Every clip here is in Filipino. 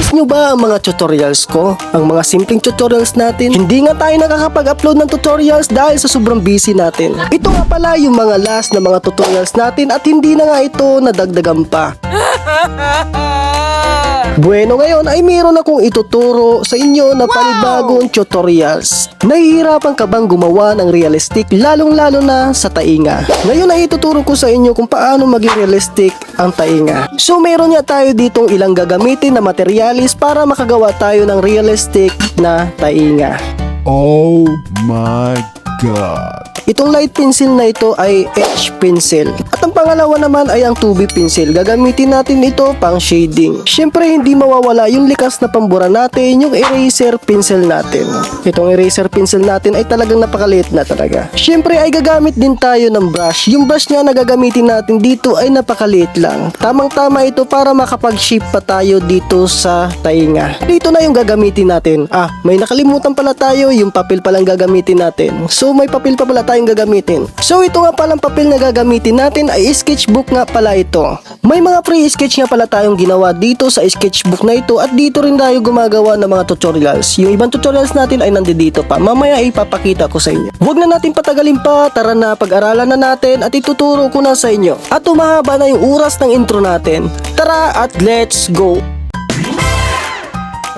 Namiss nyo ba ang mga tutorials ko? Ang mga simpleng tutorials natin? Hindi nga tayo nakakapag-upload ng tutorials dahil sa sobrang busy natin. Ito nga pala yung mga last na mga tutorials natin at hindi na nga ito nadagdagan pa. Bueno, ngayon ay meron akong ituturo sa inyo na panibagong tutorials. Nahihirapan ka bang gumawa ng realistic lalong-lalo na sa tainga? Ngayon ay ituturo ko sa inyo kung paano maging realistic ang tainga. So meron nga tayo ditong ilang gagamitin na materialis para makagawa tayo ng realistic na tainga. Oh my God. Itong light pencil na ito ay H pencil. At ang pangalawa naman ay ang 2B pencil. Gagamitin natin ito pang shading. Syempre hindi mawawala yung likas na pambura natin, yung eraser pencil natin. Itong eraser pencil natin ay talagang napakaliit na talaga. Syempre ay gagamit din tayo ng brush. Yung brush nga na gagamitin natin dito ay napakaliit lang. Tamang-tama ito para makapag-shape pa tayo dito sa tainga. Dito na yung gagamitin natin. May nakalimutan pala tayo, yung papel palang gagamitin natin. So may papel pa pala tayong gagamitin. So ito nga palang papel na gagamitin natin ay sketchbook nga pala ito. May mga pre-sketch nga pala tayong ginawa dito sa sketchbook na ito at dito rin tayo gumagawa ng mga tutorials. Yung ibang tutorials natin ay nandito pa. Mamaya ipapakita ko sa inyo. Huwag na natin patagalin pa. Tara na, pag-aralan na natin at ituturo ko na sa inyo. At umahaba na yung oras ng intro natin. Tara at let's go!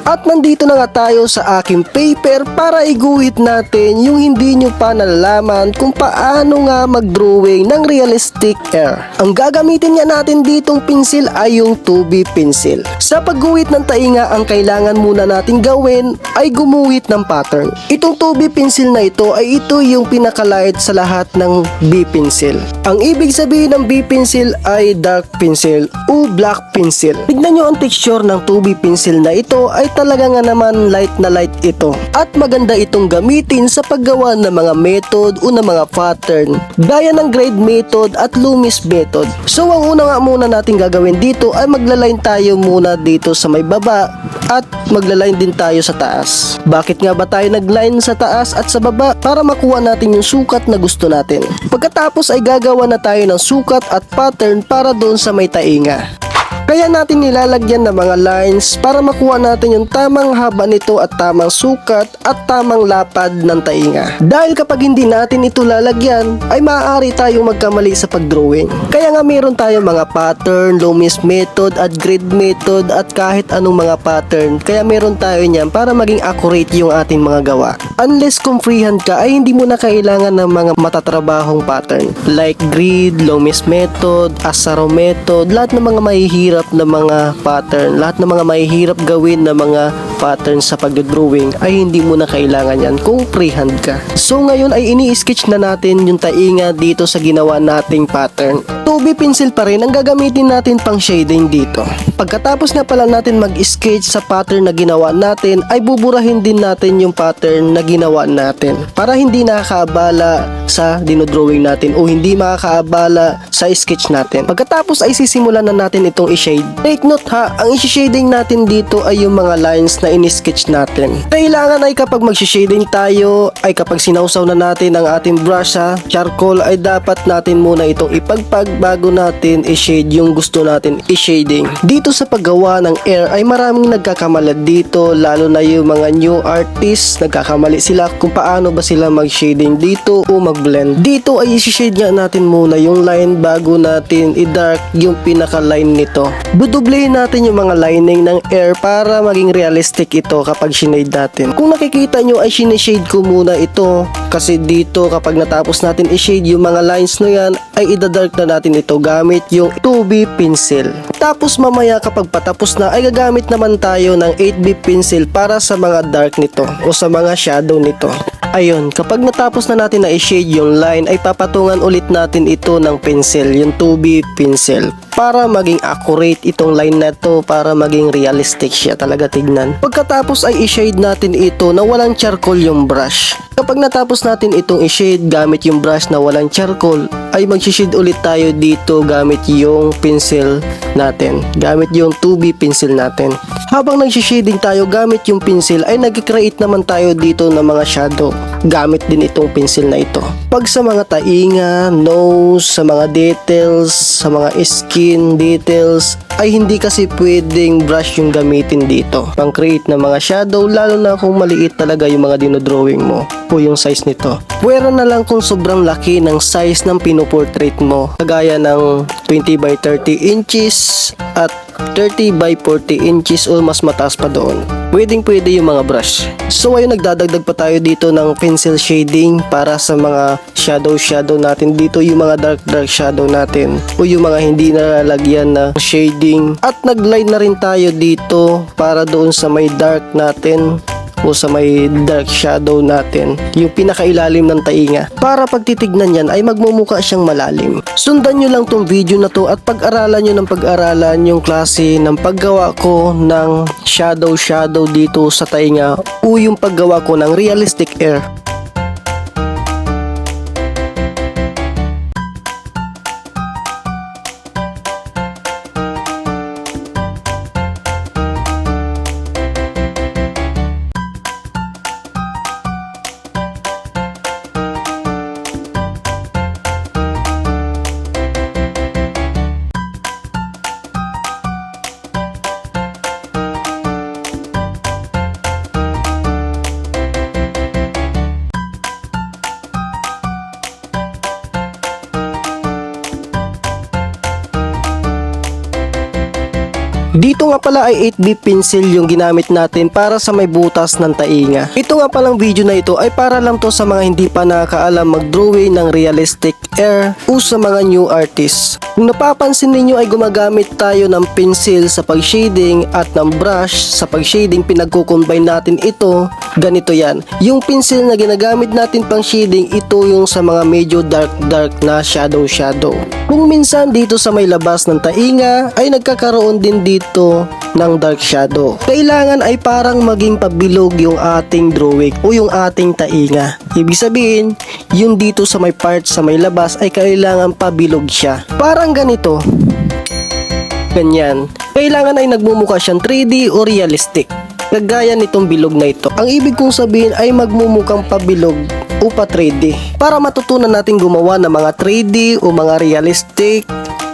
At nandito na nga tayo sa aking paper para iguhit natin yung hindi nyo pa nalalaman kung paano nga mag-drawing ng realistic air. Ang gagamitin nga natin ditong pencil ay yung 2B pencil. Sa pagguhit ng tainga, ang kailangan muna natin gawin ay gumuhit ng pattern. Itong 2B pencil na ito ay ito yung pinakalight sa lahat ng B pencil. Ang ibig sabihin ng B pencil ay dark pencil o black pencil. Tignan nyo ang texture ng 2B pencil na ito ay talaga nga naman light na light ito. At maganda itong gamitin sa paggawa ng mga method o ng mga pattern gaya ng grade method at Loomis method. So ang una nga muna natin gagawin dito ay maglaline tayo muna dito sa may baba at maglaline din tayo sa taas. Bakit nga ba tayo nagline sa taas at sa baba? Para makuha natin yung sukat na gusto natin. Pagkatapos ay gagawa na tayo ng sukat at pattern para doon sa may tainga. Kaya natin nilalagyan ng mga lines para makuha natin yung tamang haba nito at tamang sukat at tamang lapad ng tainga. Dahil kapag hindi natin ito lalagyan, ay maaari tayong magkamali sa pagdrawing. Kaya nga meron tayong mga pattern, Loomis method at grid method at kahit anong mga pattern. Kaya meron tayo niyan para maging accurate yung ating mga gawa. Unless kung freehand ka ay hindi mo na kailangan ng mga matatrabahong pattern like grid, Loomis method, Asaro method, lahat ng mga mahihirap na mga pattern, lahat ng mga mahihirap gawin na mga pattern sa pagdodrawing ay hindi mo na kailangan yan kung freehand ka. So ngayon ay ini-sketch na natin yung tainga dito sa ginawa nating pattern. 2B pencil pa rin ang gagamitin natin pang shading dito. Pagkatapos nga pala natin mag-sketch sa pattern na ginawa natin ay buburahin din natin yung pattern na ginawa natin para hindi nakakaabala sa dinodrawing natin o hindi makakaabala sa sketch natin. Pagkatapos ay sisimulan na natin itong i-shade. Take note ha, ang i-shading natin dito ay yung mga lines na in-sketch natin. Kailangan ay kapag mag-shading tayo ay kapag sinawsaw na natin ang ating brush sa charcoal ay dapat natin muna itong ipagpag bago natin i-shade yung gusto natin i-shading. Dito sa paggawa ng air ay maraming nagkakamali dito, lalo na yung mga new artists, nagkakamali sila kung paano ba sila mag-shading dito o mag-blend. Dito ay i-shade nga natin muna yung line bago natin i-dark yung pinaka-line nito. Dudublehin natin yung mga lining ng air para maging realistic ito kapag sinade natin. Kung nakikita nyo ay sinishade ko muna ito kasi dito kapag natapos natin i-shade yung mga lines na yan ay idadark na natin ito gamit yung 2B pencil. Tapos mamaya kapag patapos na ay gagamit naman tayo ng 8B pencil para sa mga dark nito o sa mga shadow nito. Ayun, kapag natapos na natin na i-shade yung line ay papatungan ulit natin ito ng pencil, yung 2B pencil para maging accurate itong line na to, para maging realistic siya talaga tignan. Pagkatapos ay i-shade natin ito na walang charcoal yung brush. Kapag natapos natin itong i-shade gamit yung brush na walang charcoal ay mag-shade ulit tayo dito gamit yung pencil natin, gamit yung 2B pencil natin. Habang nag-shading tayo gamit yung pencil ay nag-create naman tayo dito ng mga shadow. gamit din itong pencil na ito. Pag sa mga tainga, nose, sa mga details, sa mga skin details, ay hindi kasi pwedeng brush yung gamitin dito. Pang create ng mga shadow, lalo na kung maliit talaga yung mga dinodrawing mo o yung size nito. Pwera na lang kung sobrang laki ng size ng pinoportrait mo, kagaya ng 20 by 30 inches at 30 by 40 inches o mas mataas pa doon. Pwedeng-pwede yung mga brush. So ayun, nagdadagdag pa tayo dito ng pencil shading para sa mga shadow natin dito, yung mga dark shadow natin o yung mga hindi nalalagyan na shading. At nag-line na rin tayo dito para doon sa may dark natin o sa may dark shadow natin, yung pinakailalim ng tainga. Para pag titignan yan ay magmumukha siyang malalim. Sundan nyo lang tong video na to at pag-aralan nyo ng pag-aralan yung klase ng paggawa ko ng shadow dito sa tainga o yung paggawa ko ng realistic air. Dito nga pala ay 8B pencil yung ginamit natin para sa may butas ng tainga. Ito nga palang video na ito ay para lang to sa mga hindi pa nakakaalam mag-drawing ng realistic air o sa mga new artists. Kung napapansin ninyo ay gumagamit tayo ng pencil sa pag-shading at ng brush sa pag-shading, pinagko-combine natin ito. Ganito yan. Yung pencil na ginagamit natin pang shading, ito yung sa mga medyo dark na shadow. Kung minsan dito sa may labas ng tainga ay nagkakaroon din dito ng dark shadow. Kailangan ay parang maging pabilog yung ating drawing o yung ating tainga. Ibig sabihin, yung dito sa may part sa may labas ay kailangan pabilog siya. Parang ganito. Ganyan. Kailangan ay nagmumukha siyang 3D o realistic. Kagaya nitong bilog na ito. Ang ibig kong sabihin ay magmumukhang pabilog o pa 3D. Para matutunan natin gumawa ng mga 3D o mga realistic,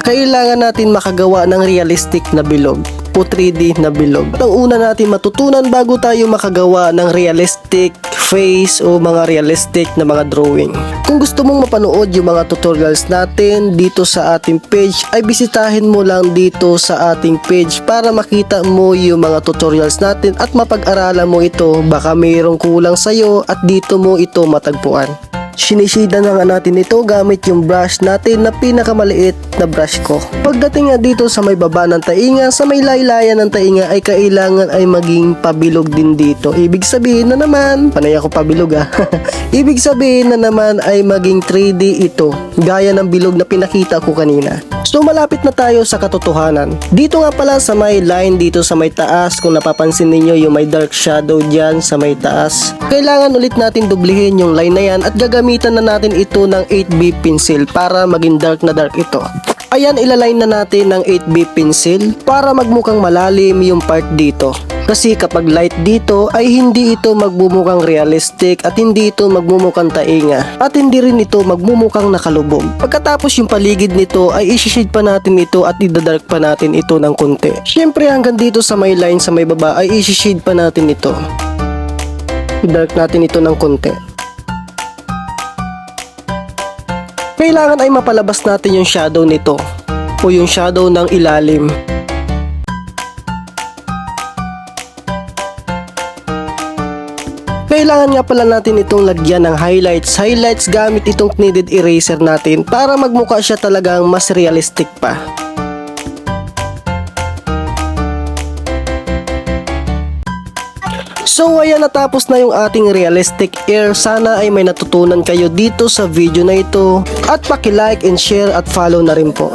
kailangan natin makagawa ng realistic na bilog o 3D na bilog. Ang una natin matutunan bago tayo makagawa ng realistic face o mga realistic na mga drawing. Kung gusto mong mapanood yung mga tutorials natin dito sa ating page, ay bisitahin mo lang dito sa ating page para makita mo yung mga tutorials natin at mapag-aralan mo ito. Baka mayroong kulang sa'yo at dito mo ito matagpuan. Sinisida na nga natin ito gamit yung brush natin na pinakamaliit na brush ko. Pagdating nga dito sa may baba ng tainga, sa may laylayan ng tainga ay kailangan ay maging pabilog din dito. Ibig sabihin na naman, panay ako pabilog Ibig sabihin na naman ay maging 3D ito, gaya ng bilog na pinakita ko kanina. So malapit na tayo sa katotohanan. Dito nga pala sa may line dito sa may taas, kung napapansin ninyo yung may dark shadow dyan sa may taas, kailangan ulit natin dublihin yung line na yan at gagamitan na natin ito ng 8B pencil para maging dark na dark ito. Ayan, ilaline na natin ng 8B pencil para magmukhang malalim yung part dito. Kasi kapag light dito ay hindi ito magmumukhang realistic at hindi ito magmumukhang tainga at hindi rin ito magmumukhang nakalubog. Pagkatapos yung paligid nito ay isi-shade pa natin ito at idadark pa natin ito ng konti. Syempre hanggang dito sa may line sa may baba ay isi-shade pa natin ito. I-dark natin ito ng konti. Kailangan ay mapalabas natin yung shadow nito o yung shadow ng ilalim. Kailangan nga pala natin itong lagyan ng highlights gamit itong kneaded eraser natin para magmukha siya talagang mas realistic pa. So ayan, natapos na yung ating realistic air. Sana ay may natutunan kayo dito sa video na ito at paki-like and share at follow na rin po.